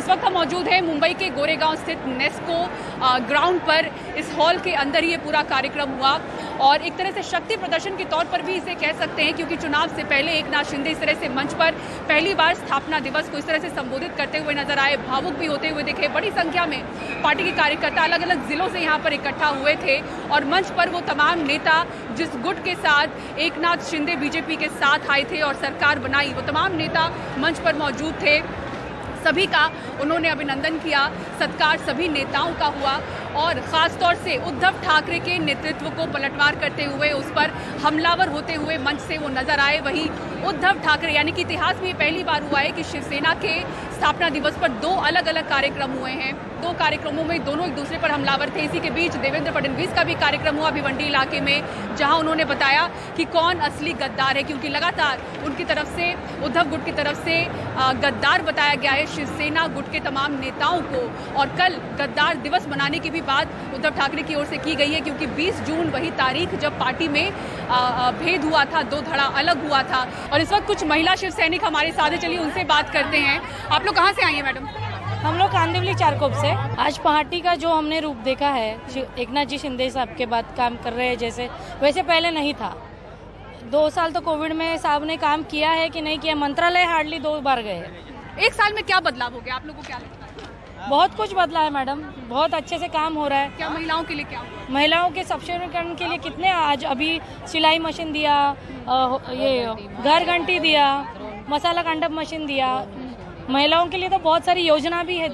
इस वक्त हम मौजूद हैं मुंबई के गोरेगांव स्थित नेस्को ग्राउंड पर। इस हॉल के अंदर ही ये पूरा कार्यक्रम हुआ और एक तरह से शक्ति प्रदर्शन के तौर पर भी इसे कह सकते हैं, क्योंकि चुनाव से पहले एकनाथ शिंदे इस तरह से मंच पर पहली बार स्थापना दिवस को इस तरह से संबोधित करते हुए नजर आए, भावुक भी होते हुए दिखे। बड़ी संख्या में पार्टी के कार्यकर्ता अलग अलग जिलों से यहाँ पर इकट्ठा हुए थे और मंच पर वो तमाम नेता जिस गुट के साथ एकनाथ शिंदे बीजेपी के साथ आए थे और सरकार बनाई, वो तमाम नेता मंच पर मौजूद थे। सभी का उन्होंने अभिनंदन किया, सत्कार सभी नेताओं का हुआ और ख़ास तौर से उद्धव ठाकरे के नेतृत्व को पलटवार करते हुए उस पर हमलावर होते हुए मंच से वो नजर आए। वहीं उद्धव ठाकरे, यानी कि इतिहास में पहली बार हुआ है कि शिवसेना के स्थापना दिवस पर दो अलग अलग कार्यक्रम हुए हैं। दो कार्यक्रमों में दोनों एक दूसरे पर हमलावर थे। इसी के बीच देवेंद्र फडणवीस का भी कार्यक्रम हुआ भिवंडी इलाके में, जहां उन्होंने बताया कि कौन असली गद्दार है, क्योंकि लगातार उनकी तरफ से, उद्धव गुट की तरफ से गद्दार बताया गया है शिवसेना गुट के तमाम नेताओं को। और कल गद्दार दिवस मनाने की भी बात उद्धव ठाकरे की ओर से की गई है, क्योंकि 20 जून वही तारीख जब पार्टी में भेद हुआ था, दो धड़ा अलग हुआ था। और इस वक्त कुछ महिला शिव सैनिक हमारे साथ हैं, चलिए उनसे बात करते हैं। आप लोग कहाँ से आई हैं मैडम? हम लोग कांदिवली चारकोप से। आज पार्टी का जो हमने रूप देखा है, एकनाथ जी शिंदे साहब के बाद काम कर रहे हैं जैसे, वैसे पहले नहीं था। 2 साल तो कोविड में साहब ने काम किया है कि नहीं किया, मंत्रालय हार्डली 2 बार गए। 1 साल में क्या बदलाव हो गया, आप लोगों को क्या लगता है? बहुत कुछ बदला है मैडम, बहुत अच्छे से काम हो रहा है। क्या महिलाओं के लिए क्या? महिलाओं के सशक्तिकरण के लिए कितने, आज अभी सिलाई मशीन दिया, ये घर घंटी दिया, मसाला कांडप मशीन दिया। महिलाओं के लिए तो बहुत सारी योजना भी है,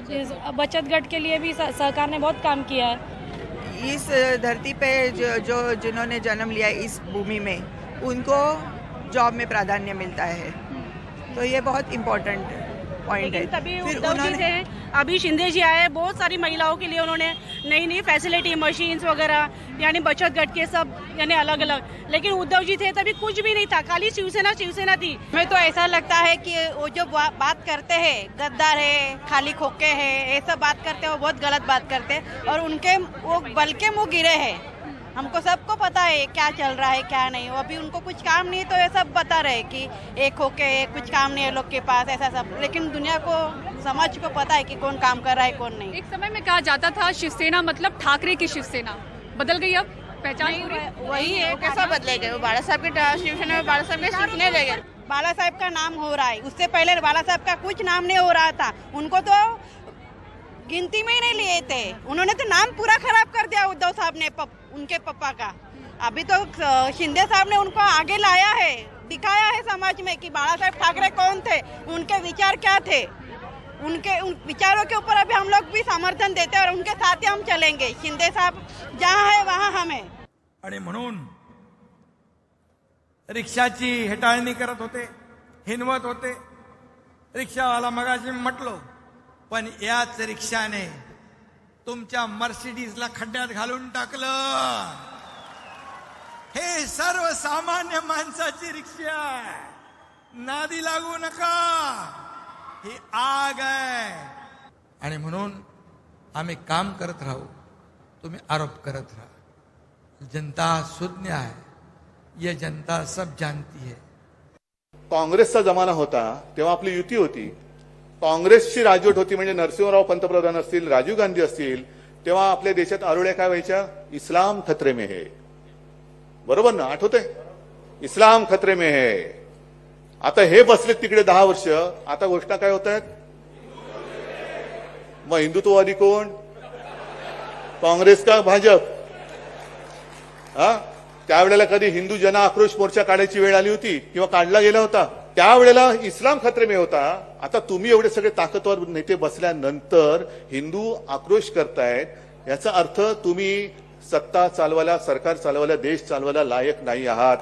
बचत गट के लिए भी सरकार ने बहुत काम किया है। इस धरती पे जो जिन्होंने जन्म लिया इस भूमि में, उनको जॉब में प्राधान्य मिलता है, तो ये बहुत इम्पोर्टेंट पॉइंट है। तभी उद्धव जी थे, अभी शिंदे जी आए, बहुत सारी महिलाओं के लिए उन्होंने नई नई फैसिलिटी, मशीन्स वगैरह, यानी बचत गट के सब, यानी अलग अलग। लेकिन उद्धव जी थे तभी कुछ भी नहीं था, खाली शिवसेना शिवसेना थी। हमें तो ऐसा लगता है कि वो जो बात करते हैं गद्दार है, खाली खोखे है, ये सब बात करते हैं, वो बहुत गलत बात करते हैं और उनके वो बल के मुंह गिरे हैं। हमको सबको पता है क्या चल रहा है क्या नहीं। अभी उनको कुछ काम नहीं तो ये सब बता रहे कि एक होके कुछ काम नहीं है लोग के पास, ऐसा सब। लेकिन दुनिया को, समाज को पता है कि कौन काम कर रहा है कौन नहीं। एक समय में कहा जाता था शिवसेना मतलब ठाकरे की शिवसेना, बदल गई अब पहचान? वही है, कैसा बदले गए? बाला साहब के शिवसेना में बाला साहब के शिवसेना ले गए। बाला साहब का नाम हो रहा है, उससे पहले बाला साहब का कुछ नाम नहीं हो रहा था। उनको तो गिनती में ही नहीं लिए थे, उन्होंने तो नाम पूरा खराब कर दिया उद्धव साहब ने, उनके पापा का। अभी तो शिंदे साहब ने उनको आगे लाया है, दिखाया है समाज में कि बाला साहब ठाकरे कौन थे, उनके विचार क्या थे। उन विचारों के ऊपर अभी हम लोग भी समर्थन देते हैं और उनके साथ ही हम चलेंगे। शिंदे साहब जहाँ है वहाँ हम है। आणि म्हणून रिक्षाची हेटाळणी करत होते, हिनवत होते। रिक्षावाला मगाशी म्हटलो, पण याच रिक्षाने तुमच्या मर्सिडीजला खड्ड्यात घालून टाकलं। हे सर्वसामान्य माणसाची रिक्षा आहे, नादी लागू नका, ही आग आहे। आणि म्हणून आम्ही काम करत राहू, तुम्ही आरोप करत राहा। जनता सुज्ञ है, ये जनता सब जानती है। काँग्रेसचा जमाना होता तेव्हा आपली युती होती, काँग्रेसची राजवट होती, म्हणजे नरसिंहराव पंतप्रधान असतील, राजीव गांधी असतील, तेव्हा आपल्या देशात आरोळ्या काय व्हायच्या? इस्लाम खतरे में है, बरोबर ना? आठवतंय? इस्लाम खतरे में है। आता हे बसले तिकडे 10 वर्ष, आता घोषणा काय होत आहेत? मग हिंदुत्ववादी कोण? काँग्रेस का भाजप? त्यावेळेला कधी हिंदू जन आक्रोश मोर्चा काढायची वेळ आली होती किंवा काढला गेला होता? त्यावेळेला इस्लाम खतरे में होता। आता तुम्ही एवढे सगळे ताकदवर नेते बसल्यानंतर हिंदू आक्रोश करतायत, याचा अर्थ तुम्ही सत्ता चालवायला, सरकार चालवायला, देश चालवायला लायक नाही आहात।